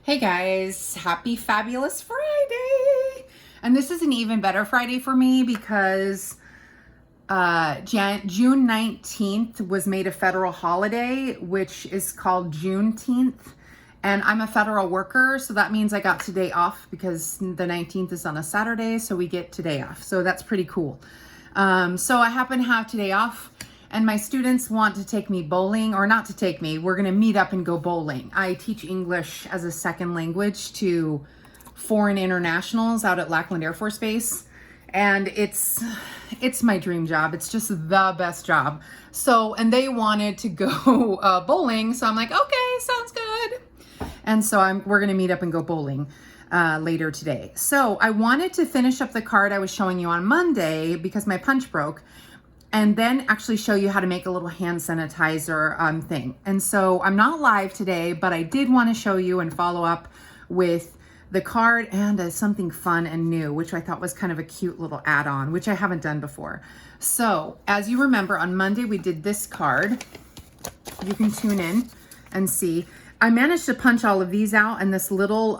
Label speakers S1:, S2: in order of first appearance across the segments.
S1: Hey guys, happy fabulous Friday. And this is an even better Friday for me because June 19th was made a federal holiday, which is called Juneteenth. And I'm a federal worker, so that means I got today off because the 19th is on a Saturday, so we get today off. So that's pretty cool. So I happen to have today off. And my students want to take me bowling, or not to take me, we're gonna meet up and go bowling. I teach English as a second language to foreign internationals out at Lackland Air Force Base. And it's my dream job. It's just the best job. So, and they wanted to go bowling. So I'm like, okay, sounds good. And so we're gonna meet up and go bowling later today. So I wanted to finish up the card I was showing you on Monday because my punch broke, and then actually show you how to make a little hand sanitizer thing. And so I'm not live today, but I did want to show you and follow up with the card and something fun and new, which I thought was kind of a cute little add-on, which I haven't done before. So as you remember, on Monday we did this card. You can tune in and see. I managed to punch all of these out in this little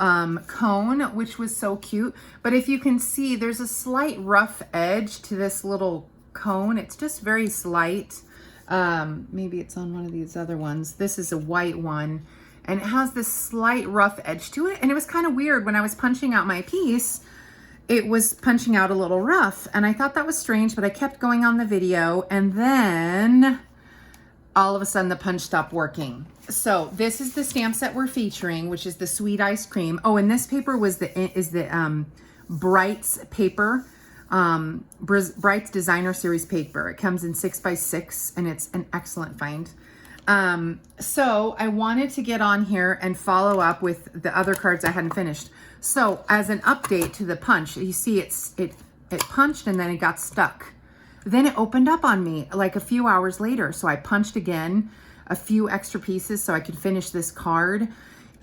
S1: cone, which was so cute. But if you can see, there's a slight rough edge to this little cone. It's just very slight. Maybe it's on one of these other ones. This is a white one, and it has this slight rough edge to it. And it was kind of weird when I was punching out my piece. It was punching out a little rough, and I thought that was strange, but I kept going on the video, and then all of a sudden the punch stopped working. So this is the stamp set we're featuring, which is the sweet ice cream. Oh, and this paper is the Bright's paper. Bright's designer series paper. It comes in 6x6 and it's an excellent find. So I wanted to get on here and follow up with the other cards I hadn't finished. So as an update to the punch, you see it punched and then it got stuck. Then it opened up on me like a few hours later. So I punched again, a few extra pieces so I could finish this card,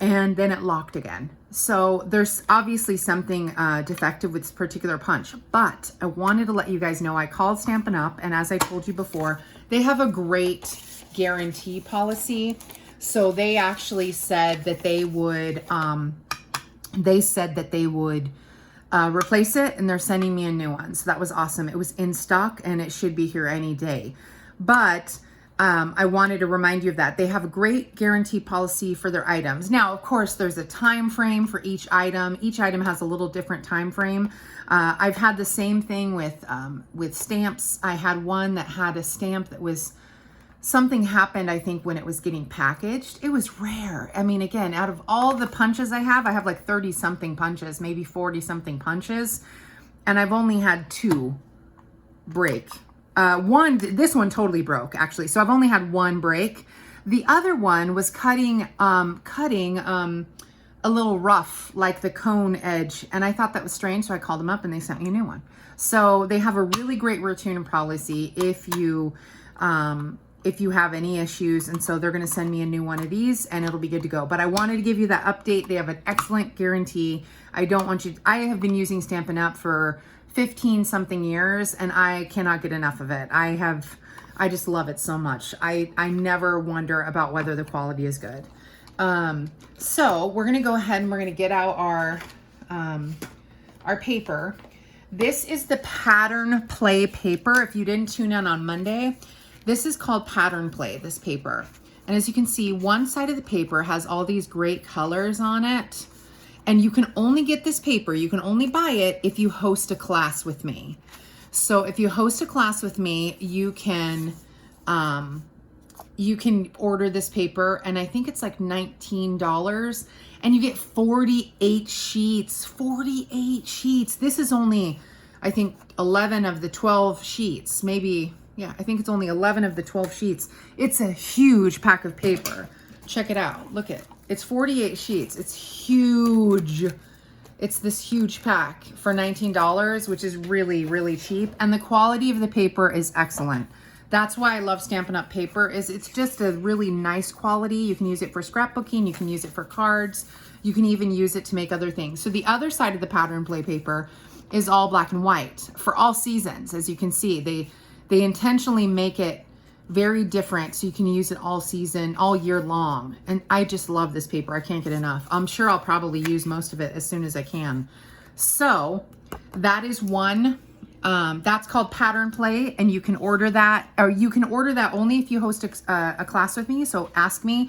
S1: and then it locked again. So there's obviously something defective with this particular punch, but I wanted to let you guys know I called Stampin' Up, and as I told you before, they have a great guarantee policy. So they actually said that they would, replace it, and they're sending me a new one. So that was awesome. It was in stock and it should be here any day. But I wanted to remind you of that. They have a great guarantee policy for their items. Now, of course, there's a time frame for each item. Each item has a little different time frame. I've had the same thing with stamps. I had one that had a stamp that was, something happened, I think, when it was getting packaged. It was rare. I mean, again, out of all the punches I have like 30 something punches, maybe 40 something punches, and I've only had 2 break. This one totally broke, actually. So I've only had 1 break. The other one was cutting a little rough, like the cone edge. And I thought that was strange. So I called them up and they sent me a new one. So they have a really great return policy if you have any issues. And so they're going to send me a new one of these and it'll be good to go. But I wanted to give you that update. They have an excellent guarantee. I have been using Stampin' Up for 15 something years and I cannot get enough of it. I just love it so much. I never wonder about whether the quality is good. So we're gonna go ahead and we're gonna get out our paper. This is the Pattern Play paper. If you didn't tune in on Monday, this is called Pattern Play, this paper. And as you can see, one side of the paper has all these great colors on it. And you can only get this paper, you can only buy it if you host a class with me. So if you host a class with me, you can order this paper, and I think it's like $19, and you get 48 sheets, 48 sheets. This is only, I think, 11 of the 12 sheets, maybe, yeah, I think it's only 11 of the 12 sheets. It's a huge pack of paper. Check it out, look at it. It's 48 sheets. It's huge. It's this huge pack for $19, which is really, really cheap. And the quality of the paper is excellent. That's why I love Stampin' Up paper. It's just a really nice quality. You can use it for scrapbooking. You can use it for cards. You can even use it to make other things. So the other side of the Pattern Play paper is all black and white for all seasons. As you can see, they intentionally make it very different. So you can use it all season, all year long. And I just love this paper. I can't get enough. I'm sure I'll probably use most of it as soon as I can. So that is one. That's called Pattern Play, and you can order that, or you can order that only if you host a class with me. So ask me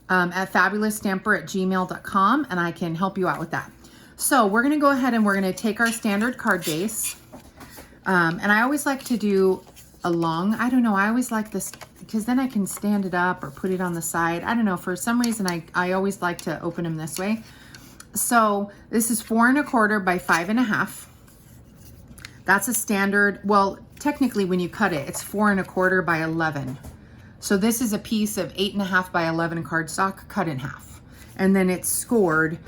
S1: at fabulousstamper@gmail.com, and I can help you out with that. So we're gonna go ahead and we're gonna take our standard card base. And I always like to do a long, I don't know, I always like this because then I can stand it up or put it on the side. I don't know, for some reason I always like to open them this way. So this is 4 1/4 by 5 1/2. That's a standard, well, technically when you cut it, it's 4 1/4 by 11. So this is a piece of 8 1/2 by 11 cardstock cut in half. And then it's scored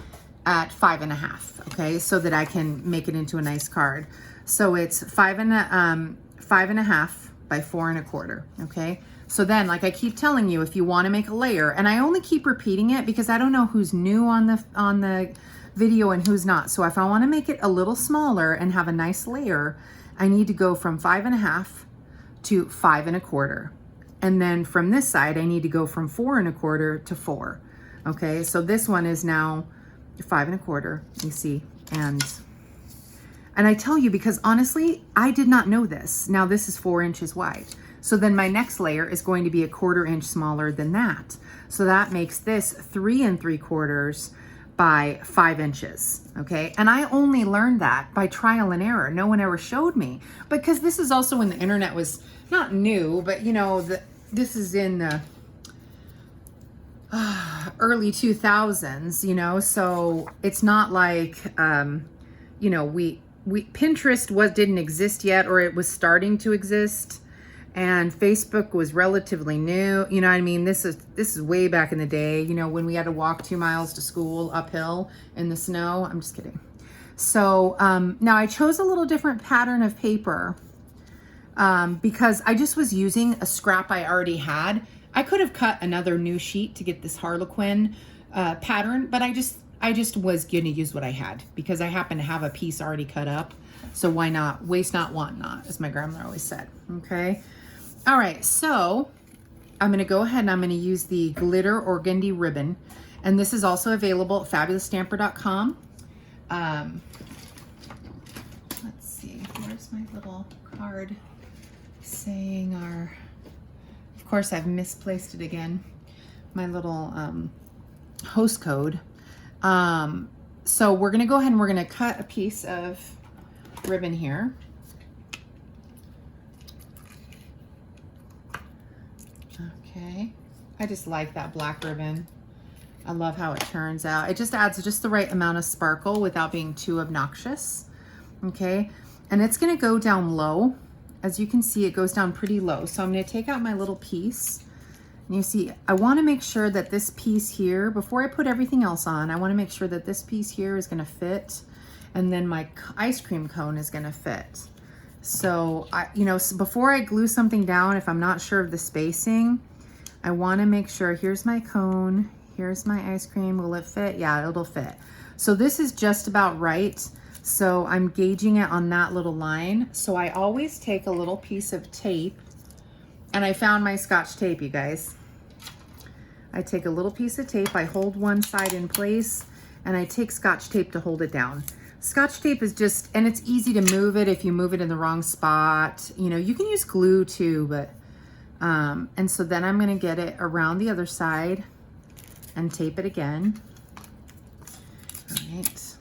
S1: at 5 1/2, okay? So that I can make it into a nice card. So it's 5 1/2 by 4 1/4, okay? So then, like I keep telling you, if you want to make a layer, and I only keep repeating it because I don't know who's new on the video and who's not. So if I want to make it a little smaller and have a nice layer, I need to go from 5 1/2 to 5 1/4. And then from this side, I need to go from 4 1/4 to 4. Okay, so this one is now 5 1/4, you see, and I tell you because honestly, I did not know this. Now this is 4 inches wide. So then my next layer is going to be 1/4 inch smaller than that. So that makes this 3 3/4 by 5 inches, okay? And I only learned that by trial and error. No one ever showed me, because this is also when the internet was not new, but you know, this is in the early 2000s, you know, so it's not like, you know, Pinterest didn't exist yet, or it was starting to exist. And Facebook was relatively new. You know what I mean? This is way back in the day, you know, when we had to walk 2 miles to school uphill in the snow. I'm just kidding. So now I chose a little different pattern of paper because I just was using a scrap I already had. I could have cut another new sheet to get this Harlequin pattern, but I just was going to use what I had because I happen to have a piece already cut up. So why not? Waste not, want not, as my grandmother always said. Okay. All right, so I'm going to go ahead and I'm going to use the glitter organdy ribbon, and this is also available at fabulousstamper.com. Let's see, where's my little card saying our, of course I've misplaced it again, my little host code. So we're going to go ahead and we're going to cut a piece of ribbon here. Okay, I just like that black ribbon. I love how it turns out. It just adds just the right amount of sparkle without being too obnoxious. Okay, and it's gonna go down low. As you can see, it goes down pretty low. So I'm gonna take out my little piece. And you see, I wanna make sure that this piece here, before I put everything else on, I wanna make sure that this piece here is gonna fit, and then my ice cream cone is gonna fit. So, you know, before I glue something down, if I'm not sure of the spacing, I want to make sure, here's my cone, here's my ice cream, will it fit? Yeah, it'll fit. So this is just about right. So I'm gauging it on that little line. So I always take a little piece of tape, and I found my Scotch tape, you guys. I take a little piece of tape, I hold one side in place, and I take Scotch tape to hold it down. Scotch tape is just, and it's easy to move it if you move it in the wrong spot. You know, you can use glue too, but, and so then I'm gonna get it around the other side and tape it again. All right.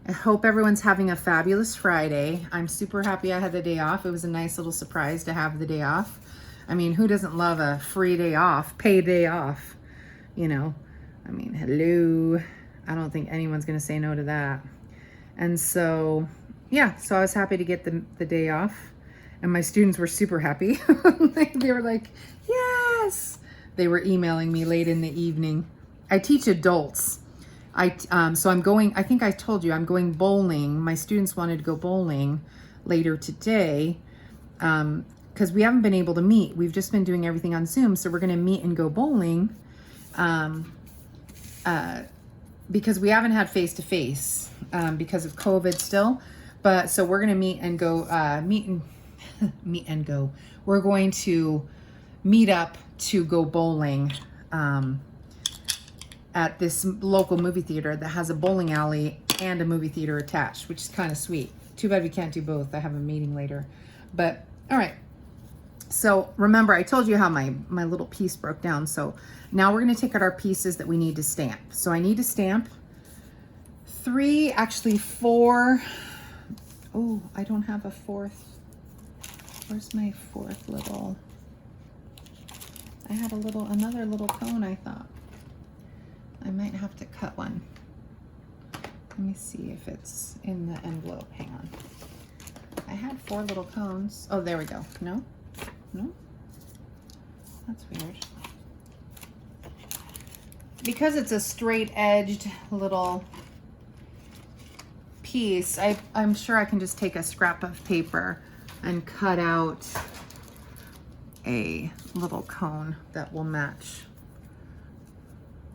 S1: I hope everyone's having a fabulous Friday. I'm super happy I had the day off. It was a nice little surprise to have the day off. I mean, who doesn't love a free day off, paid day off? You know, I mean, hello. I don't think anyone's gonna say no to that. And so, yeah, so I was happy to get the day off, and my students were super happy. They were like, yes. They were emailing me late in the evening. I teach adults. So I'm going, I think I told you, I'm going bowling. My students wanted to go bowling later today because we haven't been able to meet. We've just been doing everything on Zoom. So we're going to meet and go bowling because we haven't had face-to-face because of COVID still. But so we're going to meet and go, meet and go. We're going to meet up to go bowling at this local movie theater that has a bowling alley and a movie theater attached, which is kind of sweet. Too bad we can't do both. I have a meeting later. But all right. So remember, I told you how my little piece broke down. So now we're going to take out our pieces that we need to stamp. So I need to stamp 3, actually 4. Oh, I don't have a 4th. Where's my 4th little? I had another little cone, I thought. I might have to cut one. Let me see if it's in the envelope. Hang on. I had 4 little cones. Oh, there we go. No? No? That's weird. Because it's a straight edged little piece, I'm sure I can just take a scrap of paper and cut out a little cone that will match.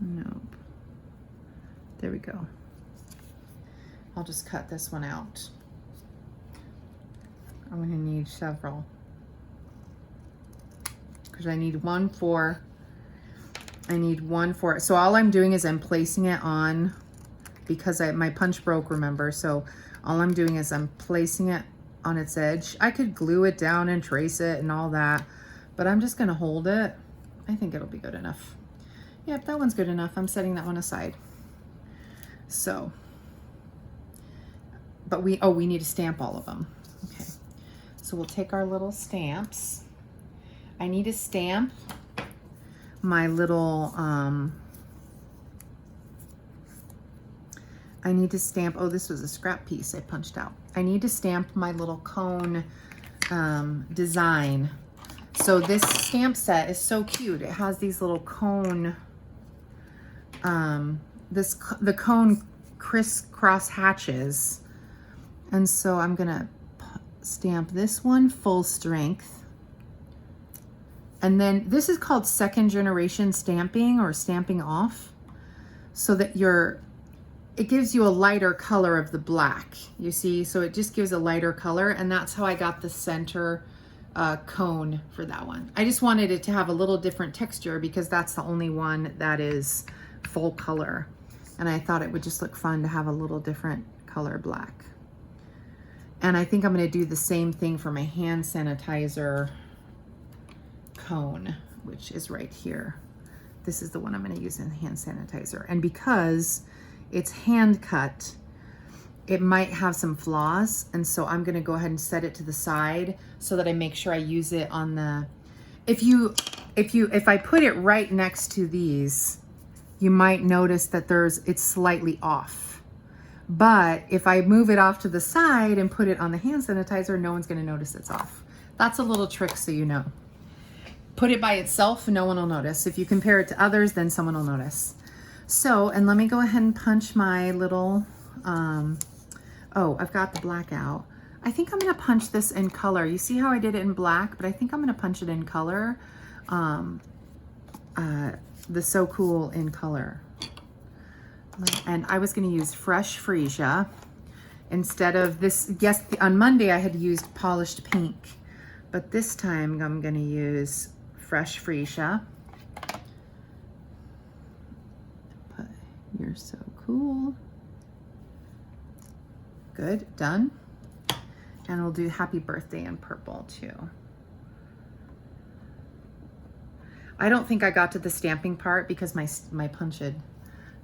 S1: Nope. There we go. I'll just cut this one out. I'm gonna need several because I need one for, so all I'm doing is I'm placing it on, because my punch broke, remember, so all I'm doing is I'm placing it on its edge. I could glue it down and trace it and all that, but I'm just gonna hold it. I think it'll be good enough. Yep, that one's good enough. I'm setting that one aside. So, but we need to stamp all of them. Okay, so we'll take our little stamps. I need to stamp my little, I need to stamp, oh, this was a scrap piece I punched out. I need to stamp my little cone design. So this stamp set is so cute. It has these little cone, the cone crisscross hatches. And so I'm gonna stamp this one full strength. And then this is called second generation stamping or stamping off, so that it gives you a lighter color of the black, you see? So it just gives a lighter color, and that's how I got the center cone for that one. I just wanted it to have a little different texture because that's the only one that is full color. And I thought it would just look fun to have a little different color black. And I think I'm gonna do the same thing for my hand sanitizer cone, which is right here. This is the one I'm gonna use in hand sanitizer. And because it's hand cut, it might have some flaws. And so I'm gonna go ahead and set it to the side so that I make sure I use it on the, if I put it right next to these, you might notice that it's slightly off. But if I move it off to the side and put it on the hand sanitizer, no one's gonna notice it's off. That's a little trick, so you know. Put it by itself, no one will notice. If you compare it to others, then someone will notice. So, and let me go ahead and punch my little, oh, I've got the black out. I think I'm gonna punch this in color. You see how I did it in black, but I think I'm gonna punch it in color. The So Cool in color. And I was gonna use fresh freesia instead of this. Yes, on Monday I had used polished pink, but this time I'm gonna use fresh freesia. But you're so cool. Good, done. And we'll do happy birthday in purple too. I don't think I got to the stamping part because my punch had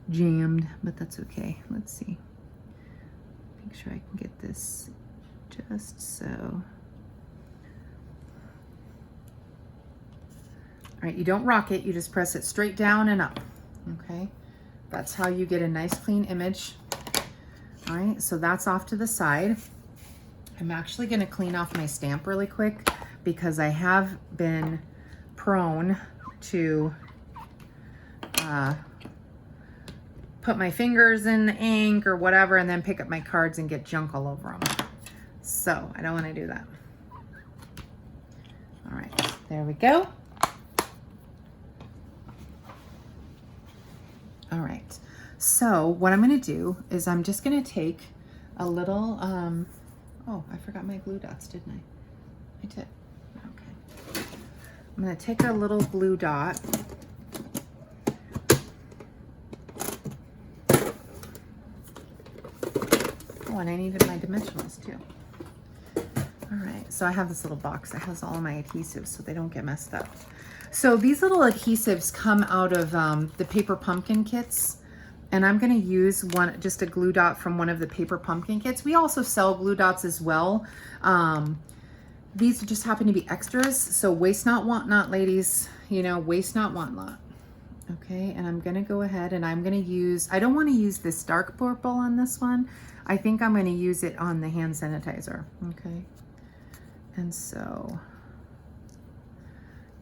S1: jammed, but that's okay. Let's see. Make sure I can get this just so. All right, you don't rock it, you just press it straight down and up, okay? That's how you get a nice clean image. All right, so that's off to the side. I'm actually gonna clean off my stamp really quick because I have been prone to put my fingers in the ink or whatever and then pick up my cards and get junk all over them. So I don't wanna do that. All right, there we go. All right, so what I'm gonna do is I'm just gonna take a little, oh, I forgot my glue dots, didn't I? I did, okay. I'm gonna take a little glue dot. Oh, and I needed my dimensionals too. All right, so I have this little box that has all of my adhesives so they don't get messed up. So these little adhesives come out of the paper pumpkin kits, and I'm gonna use just a glue dot from one of the paper pumpkin kits. We also sell glue dots as well. These just happen to be extras, so waste not, want not, ladies. You know, waste not, want not. Okay, and I'm gonna go ahead and I'm gonna use, I don't wanna use this dark purple on this one. I think I'm gonna use it on the hand sanitizer, okay? And so,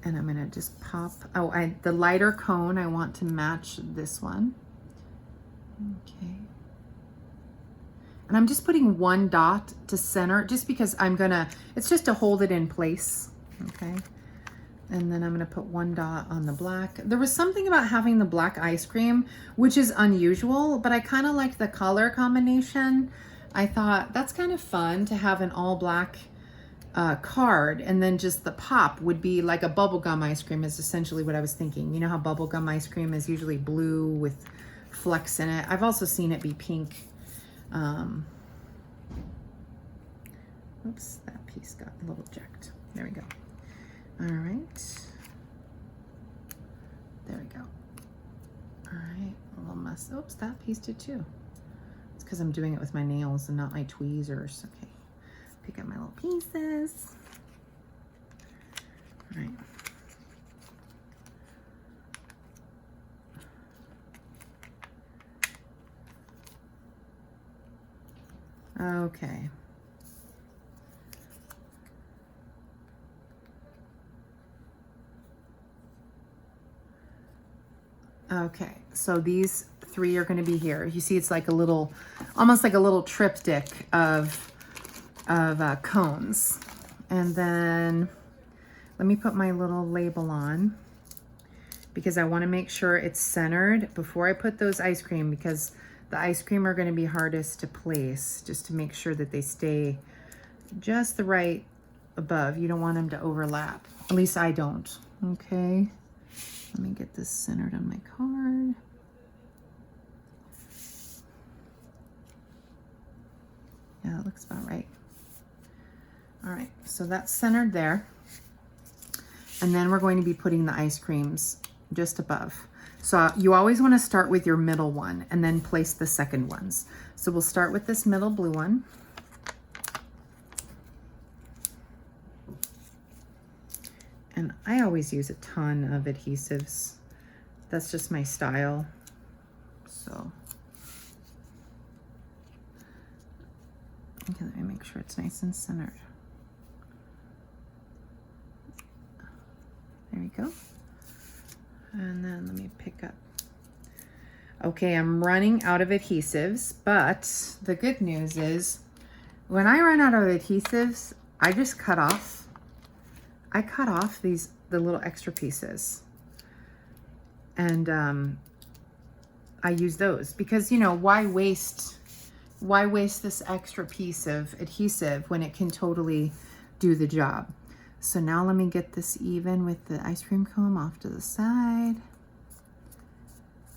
S1: and I'm gonna just pop, the lighter cone, I want to match this one. Okay. And I'm just putting one dot to center just because it's just to hold it in place, okay? And then I'm gonna put one dot on the black. There was something about having the black ice cream, which is unusual, but I kind of like the color combination. I thought that's kind of fun to have an all black card, and then just the pop would be like a bubblegum ice cream is essentially what I was thinking. You know how bubblegum ice cream is usually blue with flecks in it. I've also seen it be pink. Oops, that piece got a little jacked. There we go. All right. There we go. All right, a little mess. Oops, that piece did too. It's because I'm doing it with my nails and not my tweezers. Okay, pick up my little pieces. All right. Okay. Okay, so these three are going to be here. You see it's like a little, almost like a little triptych of cones. And then let me put my little label on because I want to make sure it's centered before I put those ice cream, because the ice cream are going to be hardest to place, just to make sure that they stay just the right above. You don't want them to overlap. At least I don't. Okay. Let me get this centered on my card. Yeah, that looks about right. All right, so that's centered there. And then we're going to be putting the ice creams just above. So you always want to start with your middle one and then place the second ones. So we'll start with this middle blue one. And I always use a ton of adhesives. That's just my style. So, okay, let me make sure it's nice and centered. There we go. And then let me pick up. Okay, I'm running out of adhesives, but the good news is when I run out of adhesives, I just cut off. I cut off the little extra pieces, and I use those because, you know, why waste this extra piece of adhesive when it can totally do the job? So now let me get this even with the ice cream cone off to the side.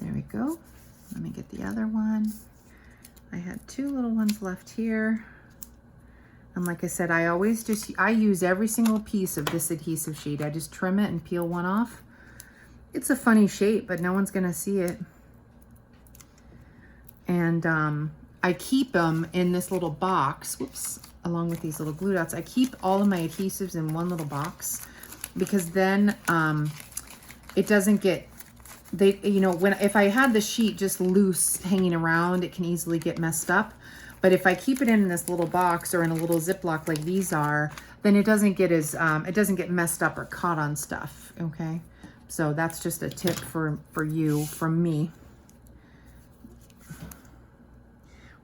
S1: There we go. Let me get the other one. I had two little ones left here. And like I said, I use every single piece of this adhesive sheet. I just trim it and peel one off. It's a funny shape, but no one's gonna see it. And I keep them in this little box, whoops, along with these little glue dots. I keep all of my adhesives in one little box because then it doesn't get, you know, if I had the sheet just loose hanging around, it can easily get messed up. But if I keep it in this little box or in a little Ziploc like these are, then it doesn't get it doesn't get messed up or caught on stuff, okay? So that's just a tip for you from me.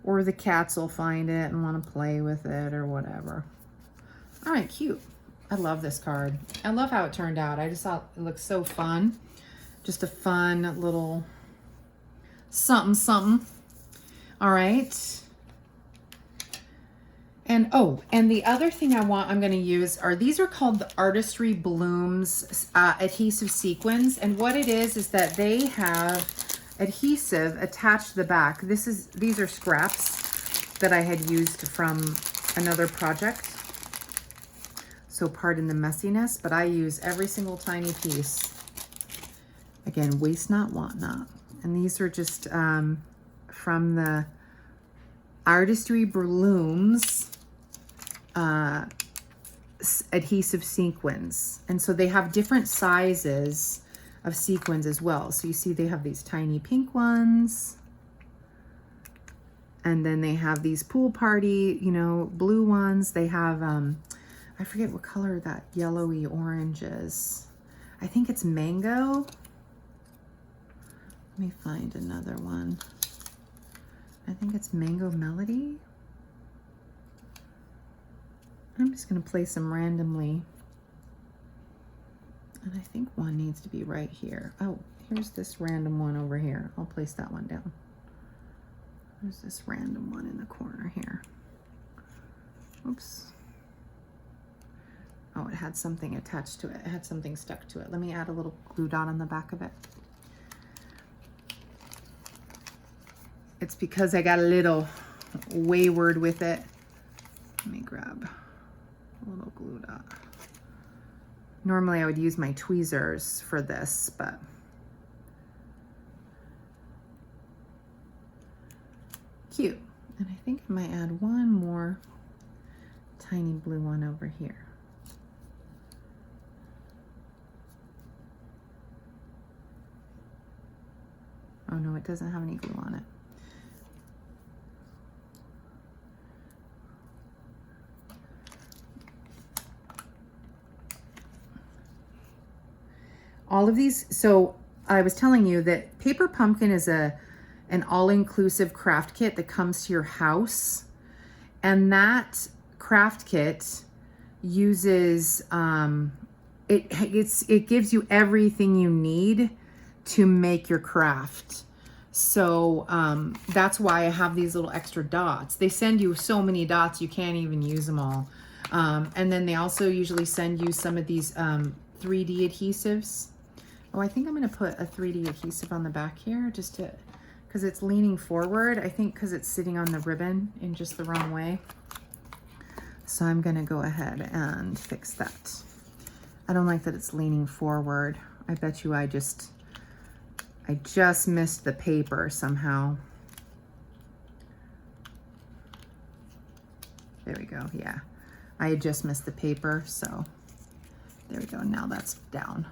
S1: Or the cats will find it and want to play with it or whatever. All right, cute. I love this card. I love how it turned out. I just thought it looked so fun. Just a fun little something, something. All right. And oh, and the other thing I'm going to use are, these are called the Artistry Blooms adhesive sequins. And what it is that they have adhesive attached to the back. These are scraps that I had used from another project. So pardon the messiness, but I use every single tiny piece. Again, waste not, want not. And these are just from the Artistry Blooms adhesive sequins. And so they have different sizes of sequins as well. So you see they have these tiny pink ones. And then they have these pool party, you know, blue ones. They have, I forget what color that yellowy orange is. I think it's mango. Let me find another one. I think it's Mango Melody. I'm just gonna place them randomly. And I think one needs to be right here. Oh, here's this random one over here. I'll place that one down. There's this random one in the corner here. Oops. Oh, it had something attached to it. It had something stuck to it. Let me add a little glue dot on the back of it. It's because I got a little wayward with it. Let me grab a little glue dot. Normally I would use my tweezers for this, but cute. And I think I might add one more tiny blue one over here. Oh no, it doesn't have any glue on it. All of these, so I was telling you that Paper Pumpkin is an all-inclusive craft kit that comes to your house. And that craft kit uses, it gives you everything you need to make your craft. So that's why I have these little extra dots. They send you so many dots, you can't even use them all. And then they also usually send you some of these 3D adhesives. Oh, I think I'm going to put a 3D adhesive on the back here just to, because it's leaning forward. I think because it's sitting on the ribbon in just the wrong way. So I'm going to go ahead and fix that. I don't like that it's leaning forward. I bet you I just missed the paper somehow. There we go. Yeah, I had just missed the paper. So there we go. Now that's down.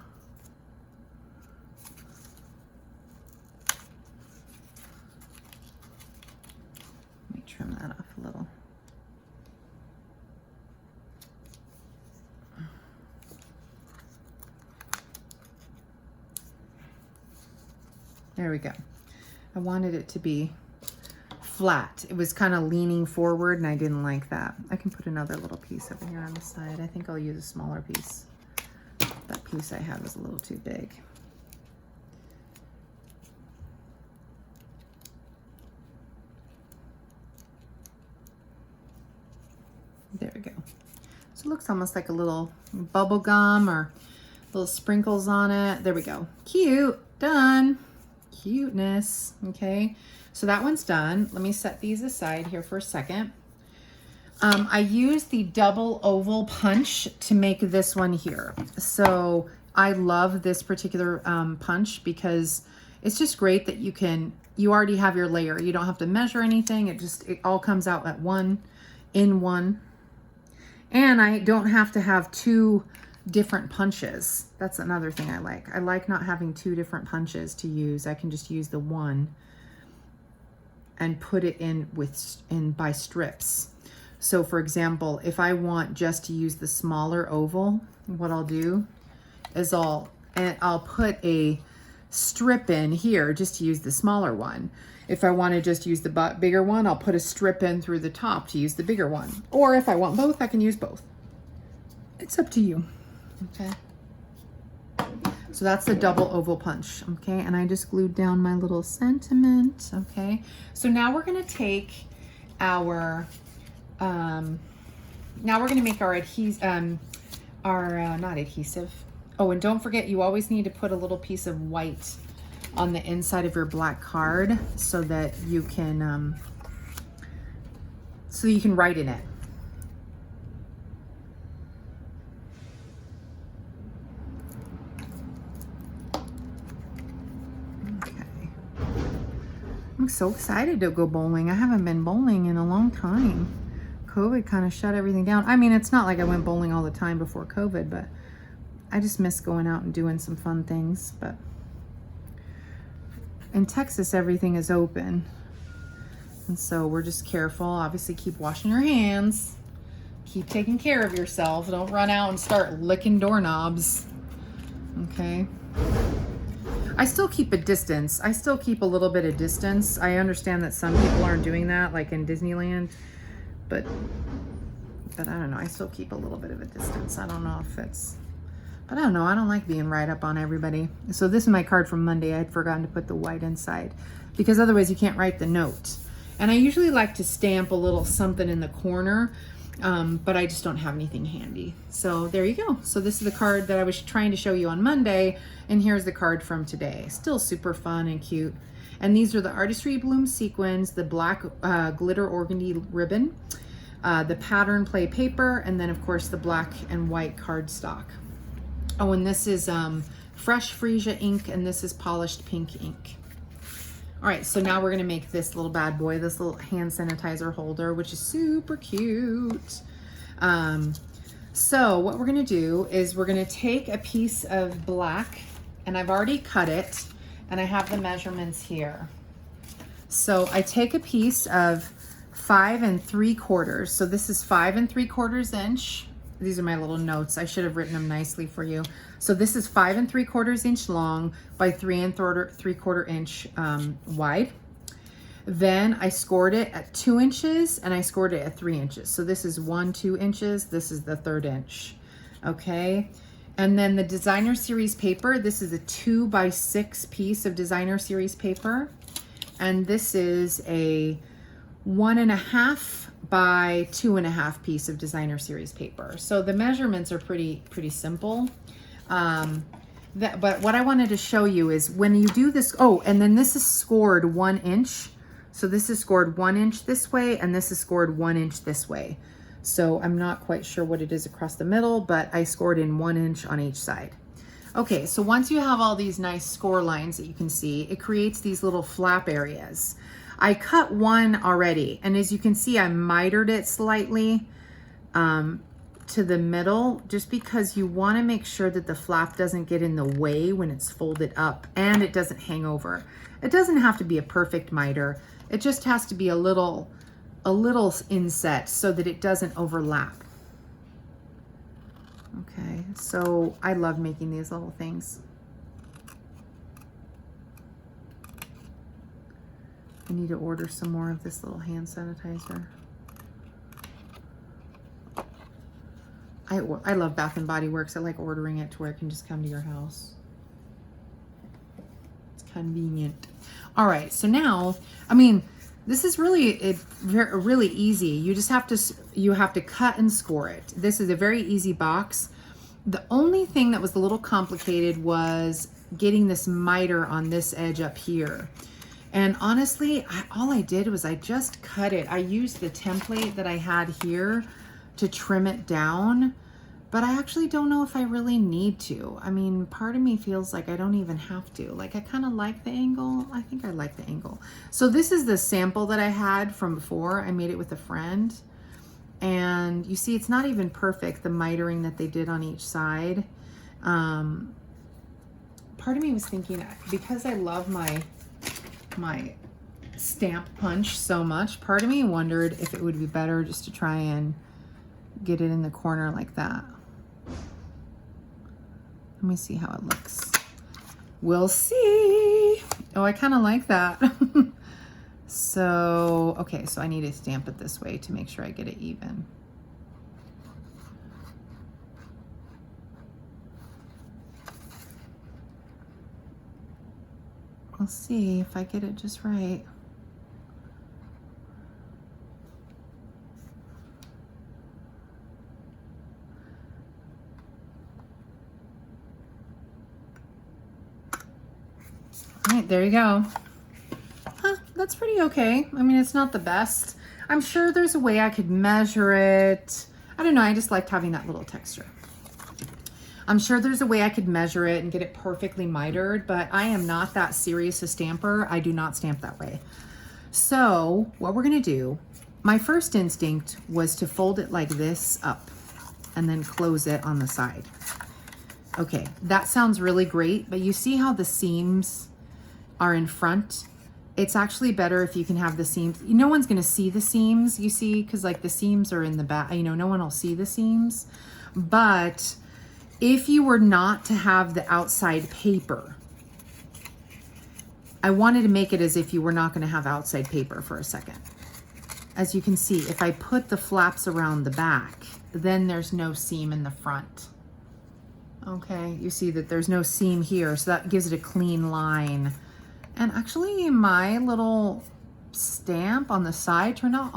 S1: Let me trim that off a little. There we go. I wanted it to be flat. It was kind of leaning forward and I didn't like that. I can put another little piece over here on the side. I think I'll use a smaller piece. That piece I have is a little too big. There we go. So it looks almost like a little bubble gum or little sprinkles on it. There we go. Cute. Done. Cuteness. Okay, so that one's done. Let me set these aside here for a second. I use the double oval punch to make this one here. So I love this particular punch because it's just great that you already have your layer. You don't have to measure anything. It all comes out at in one. And I don't have to have two different punches. That's another thing I like. I like not having two different punches to use. I can just use the one and put it in by strips. So for example, if I want just to use the smaller oval, what I'll do is I'll put a strip in here just to use the smaller one. If I want to just use the bigger one, I'll put a strip in through the top to use the bigger one. Or if I want both, I can use both. It's up to you. Okay. So that's the double oval punch. Okay. And I just glued down my little sentiment. Okay. So now we're going to take our Now we're going to make our not adhesive. Oh, and don't forget, you always need to put a little piece of white on the inside of your black card so that you can write in it. Okay. I'm so excited to go bowling. I haven't been bowling in a long time. COVID kind of shut everything down. I mean, it's not like I went bowling all the time before COVID, but I just miss going out and doing some fun things. But in Texas, everything is open. And so we're just careful. Obviously, keep washing your hands. Keep taking care of yourself. Don't run out and start licking doorknobs. Okay. I still keep a distance. I still keep a little bit of distance. I understand that some people aren't doing that, like in Disneyland. But I don't know. I still keep a little bit of a distance. I don't know if it's... But I don't know. I don't like being right up on everybody. So this is my card from Monday. I'd forgotten to put the white inside because otherwise you can't write the note. And I usually like to stamp a little something in the corner, but I just don't have anything handy. So there you go. So this is the card that I was trying to show you on Monday. And here's the card from today. Still super fun and cute. And these are the Artistry Bloom sequins, the black glitter organdy ribbon, the Pattern Play paper, and then of course the black and white cardstock. Oh, and this is fresh freesia ink, and this is polished pink ink. All right, so now we're gonna make this little bad boy, this little hand sanitizer holder, which is super cute. So what we're gonna do is we're gonna take a piece of black, and I've already cut it, and I have the measurements here. So I take a piece of 5 3/4. So this is 5 3/4 inch. These are my little notes. I should have written them nicely for you. So this is 5 3/4 inch long by 3 3/4 inch wide. Then I scored it at 2 inches and I scored it at 3 inches. So this is 2 inches. This is the 3rd inch. Okay. And then the designer series paper, this is a 2 by 6 piece of designer series paper. And this is a 1.5 by 2.5 piece of designer series paper. So the measurements are pretty simple. But what I wanted to show you is when you do this, oh, and then this is scored 1 inch. So this is scored 1 inch this way, and this is scored 1 inch this way. So I'm not quite sure what it is across the middle, but I scored in 1 inch on each side. Okay, so once you have all these nice score lines that you can see, it creates these little flap areas. I cut one already, and as you can see, I mitered it slightly to the middle, just because you want to make sure that the flap doesn't get in the way when it's folded up and it doesn't hang over. It doesn't have to be a perfect miter. It just has to be a little inset so that it doesn't overlap. Okay, so I love making these little things. I need to order some more of this little hand sanitizer. I love Bath and Body Works. I like ordering it to where it can just come to your house. It's convenient. All right, so now, I mean, this is really really easy. You just have to cut and score it. This is a very easy box. The only thing that was a little complicated was getting this miter on this edge up here. And honestly, all I did was I just cut it. I used the template that I had here to trim it down, but I actually don't know if I really need to. I mean, part of me feels like I don't even have to. Like, I kind of like the angle. I think I like the angle. So this is the sample that I had from before. I made it with a friend. And you see, it's not even perfect, the mitering that they did on each side. Part of me was thinking, because I love my stamp punch so much, part of me wondered if it would be better just to try and get it in the corner like that. Let me see how it looks. We'll see. Oh, I kind of like that. So, okay, so I need to stamp it this way to make sure I get it even. We'll see if I get it just right. right, there you go. Huh, that's pretty okay. I mean, it's not the best. I'm sure there's a way I could measure it. I don't know, I just liked having that little texture. I'm sure there's a way I could measure it and get it perfectly mitered, but I am not that serious a stamper. I do not stamp that way. So what we're gonna do, my first instinct was to fold it like this up and then close it on the side. Okay, that sounds really great, but you see how the seams are in front? It's actually better if you can have the seams. No one's gonna see the seams, you see, because like the seams are in the back, you know, no one will see the seams. But if you were not to have the outside paper, I wanted to make it as if you were not gonna have outside paper for a second. As you can see, if I put the flaps around the back, then there's no seam in the front. Okay, you see that there's no seam here, so that gives it a clean line. And actually my little stamp on the side turned out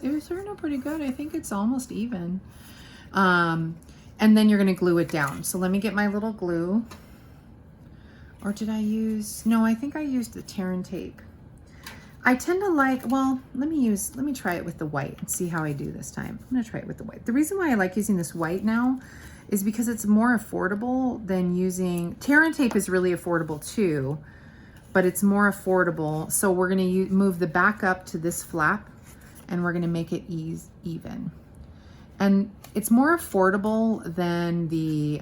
S1: it turned out pretty good. I think it's almost even. And then you're gonna glue it down. So let me get my little glue. Or did I use, no, I think I used the Pattern tape. I tend to like, well, let me try it with the white and see how I do this time. I'm gonna try it with the white. The reason why I like using this white now is because it's more affordable than using, Pattern tape is really affordable too, but it's more affordable. So we're gonna move the back up to this flap and we're gonna make it even. And it's more affordable than the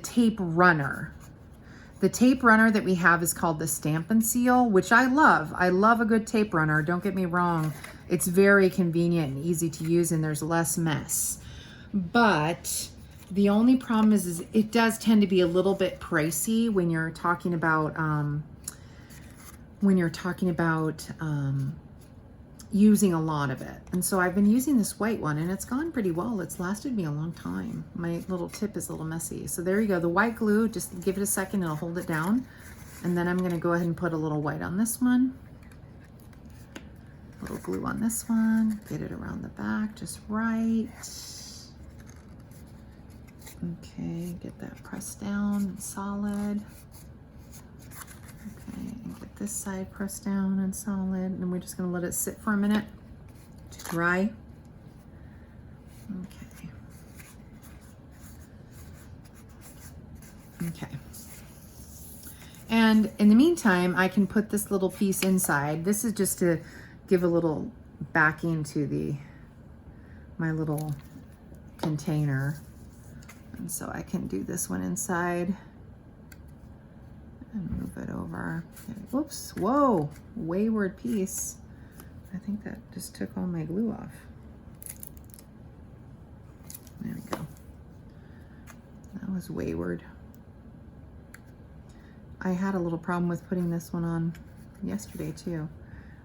S1: tape runner. The tape runner that we have is called the Stamp and Seal, which I love. I love a good tape runner, don't get me wrong. It's very convenient and easy to use and there's less mess. But the only problem is it does tend to be a little bit pricey when you're talking about using a lot of it. And so I've been using this white one and it's gone pretty well. It's lasted me a long time. My little tip is a little messy. So there you go, the white glue, just give it a second and I'll hold it down. And then I'm gonna go ahead and put a little white on this one. A little glue on this one, get it around the back just right. Okay, get that pressed down and solid. Okay, and get this side pressed down and solid. And we're just gonna let it sit for a minute to dry. Okay. Okay. And in the meantime, I can put this little piece inside. This is just to give a little backing to my little container. And so I can do this one inside and move it over. Okay. Whoops, whoa, wayward piece. I think that just took all my glue off. There we go. That was wayward. I had a little problem with putting this one on yesterday too.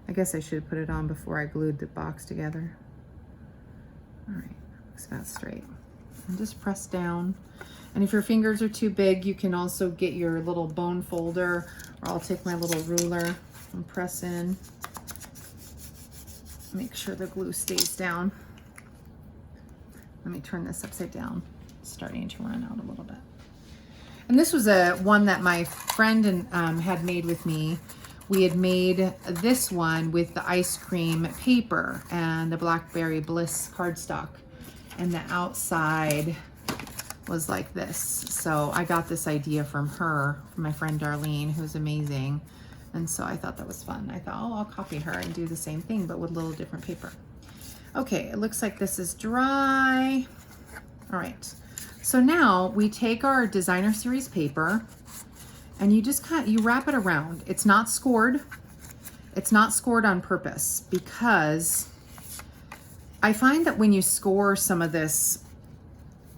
S1: I guess I should have put it on before I glued the box together. All right, looks about straight. And just press down. And if your fingers are too big, you can also get your little bone folder, or I'll take my little ruler and press in. Make sure the glue stays down. Let me turn this upside down. It's starting to run out a little bit. And this was one that my friend had made with me. We had made this one with the ice cream paper and the Blackberry Bliss cardstock. And the outside was like this. So I got this idea from my friend Darlene, who's amazing. And so I thought that was fun. I thought, oh, I'll copy her and do the same thing, but with a little different paper. Okay, it looks like this is dry. All right, so now we take our designer series paper and you just you wrap it around. It's not scored. It's not scored on purpose because I find that when you score some of this,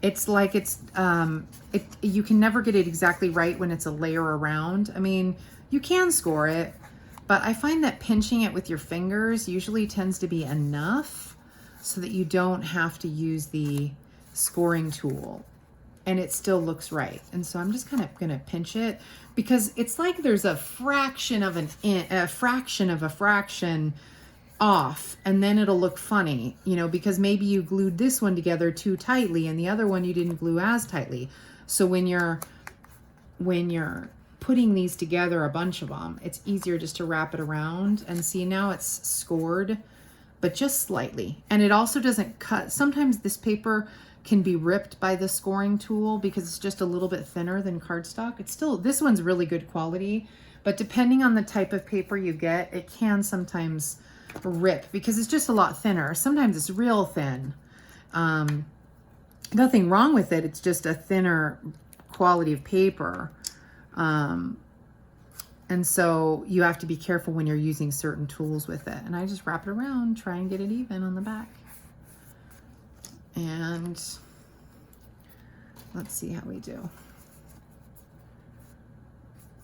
S1: it's like you can never get it exactly right when it's a layer around. I mean, you can score it, but I find that pinching it with your fingers usually tends to be enough so that you don't have to use the scoring tool and it still looks right. And so I'm just kind of gonna pinch it because it's like there's a fraction of a fraction off, and then it'll look funny, you know, because maybe you glued this one together too tightly and the other one you didn't glue as tightly. So when you're putting these together, a bunch of them, it's easier just to wrap it around. And see, now it's scored, but just slightly. And it also doesn't cut. Sometimes this paper can be ripped by the scoring tool because it's just a little bit thinner than cardstock. It's still, this one's really good quality, but depending on the type of paper you get, it can sometimes rip because it's just a lot thinner. Sometimes it's real thin. Nothing wrong with it. It's just a thinner quality of paper. And so you have to be careful when you're using certain tools with it. And I just wrap it around, try and get it even on the back. And let's see how we do.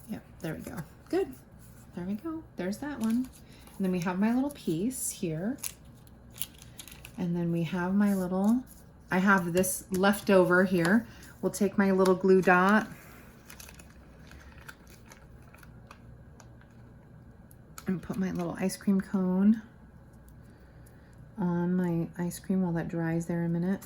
S1: Yep, there we go. Good. There we go. There's that one. And then we have my little piece here. And then we have my little, I have this left over here. We'll take my little glue dot. And put my little ice cream cone on my ice cream while that dries there a minute.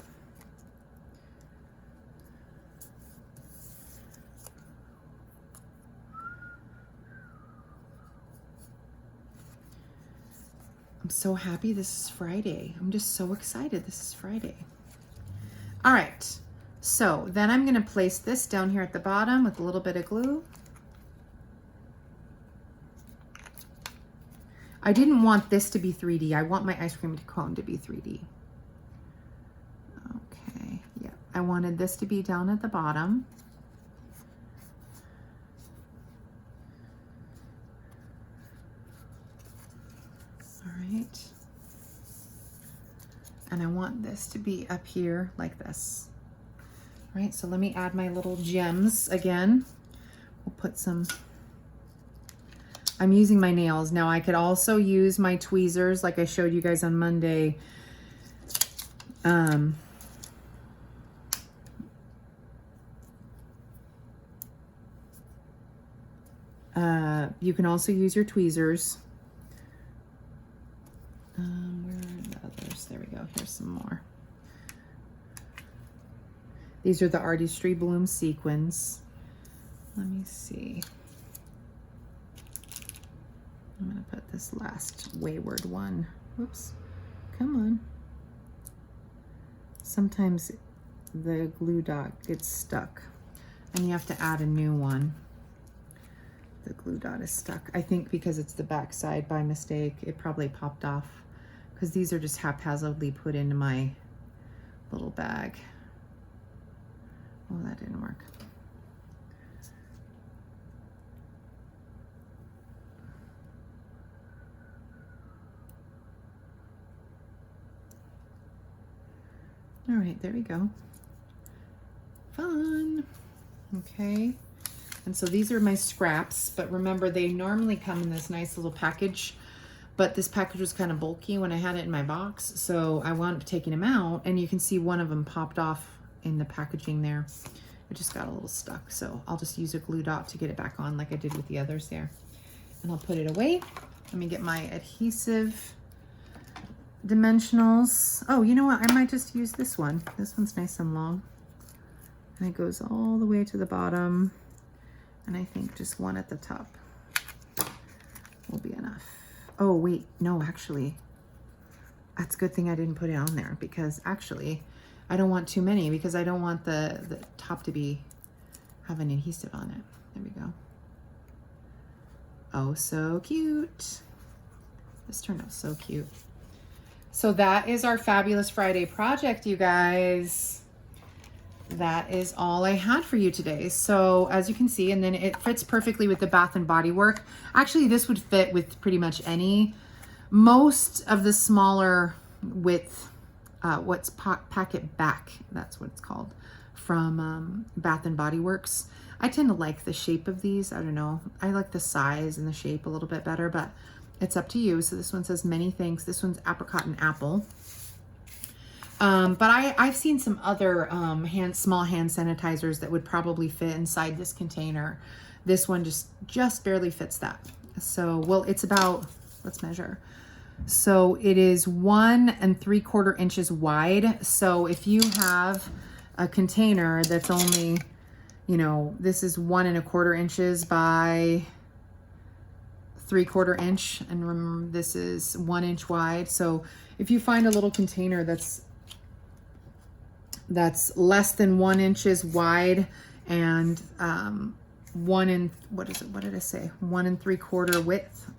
S1: I'm so happy this is Friday. I'm just so excited this is Friday. All right, so then I'm gonna place this down here at the bottom with a little bit of glue. I didn't want this to be 3D. I want my ice cream cone to be 3D. Okay, yeah. I wanted this to be down at the bottom. All right. And I want this to be up here like this. All right, so let me add my little gems again. We'll put some, I'm using my nails. Now I could also use my tweezers like I showed you guys on Monday. You can also use your tweezers. Where are the others? There we go. Here's some more. These are the Artistry Bloom sequins. Let me see. I'm gonna put this last wayward one. Whoops, come on. Sometimes the glue dot gets stuck and you have to add a new one. The glue dot is stuck. I think because it's the back side by mistake, it probably popped off because these are just haphazardly put into my little bag. Oh, that didn't work. All right, there we go. Fun. Okay. And so these are my scraps, but remember they normally come in this nice little package, but this package was kind of bulky when I had it in my box. So I wound up taking them out and you can see one of them popped off in the packaging there. It just got a little stuck. So I'll just use a glue dot to get it back on like I did with the others there. And I'll put it away. Let me get my adhesive dimensionals. Oh, you know what? I might just use this one. This one's nice and long. And it goes all the way to the bottom. And I think just one at the top will be enough. Oh, wait. No, actually, that's a good thing I didn't put it on there because actually I don't want too many because I don't want the top to have an adhesive on it. There we go. Oh, so cute. This turned out so cute. So that is our Fabulous Friday project, you guys. That is all I had for you today. So as you can see, and then it fits perfectly with the Bath and Body Works. Actually, this would fit with pretty much any. Most of the smaller width, what's Packet Back, that's what it's called, from Bath and Body Works. I tend to like the shape of these. I don't know. I like the size and the shape a little bit better, but it's up to you. So this one says many thanks. This one's apricot and apple. But I've seen some other small hand sanitizers that would probably fit inside this container. This one just barely fits that. So, well, it's about, let's measure. So it is 1 3/4 inches wide. So if you have a container that's only, you know, this is 1 1/4 inches by 3/4 inch. And remember, this is 1 inch wide. So if you find a little container that's less than 1 inches wide and what did I say? 1 3/4 width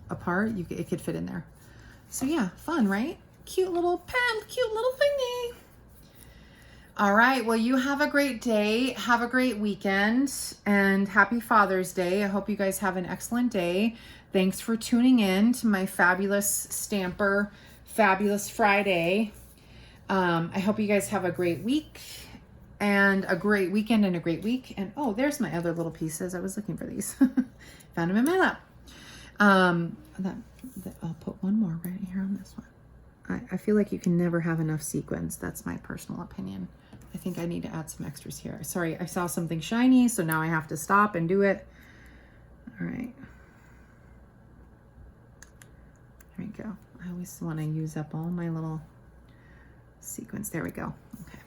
S1: apart, it could fit in there. So yeah, fun, right? Cute little pen, cute little thingy. All right, well, you have a great day. Have a great weekend, and happy Father's Day. I hope you guys have an excellent day. Thanks for tuning in to my fabulous Stamper Fabulous Friday. I hope you guys have a great week and a great weekend and a great week. And oh, there's my other little pieces. I was looking for these. Found them in my lap. I'll put one more right here on this one. I feel like you can never have enough sequins. That's my personal opinion. I think I need to add some extras here. Sorry, I saw something shiny, so now I have to stop and do it. All right. There we go. I always want to use up all my little sequins. There we go. Okay.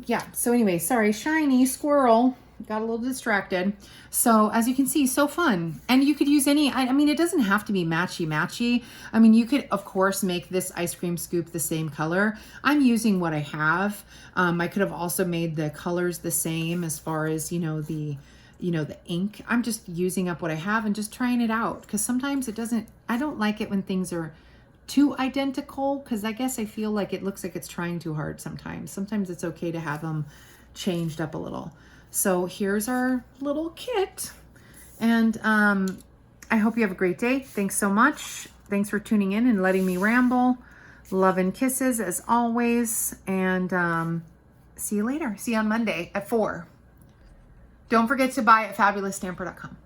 S1: Yeah, so anyway, sorry, shiny squirrel. Got a little distracted. So as you can see, so fun. And you could use any, I mean, it doesn't have to be matchy. I mean, you could, of course, make this ice cream scoop the same color. I'm using what I have. I could have also made the colors the same as far as, the ink. I'm just using up what I have and just trying it out. Because sometimes I don't like it when things are too identical, because I guess I feel like it looks like it's trying too hard sometimes. Sometimes it's okay to have them changed up a little. So here's our little kit, and I hope you have a great day. Thanks so much. Thanks for tuning in and letting me ramble. Love and kisses as always, and see you later. See you on Monday at 4. Don't forget to buy at fabulousstamper.com.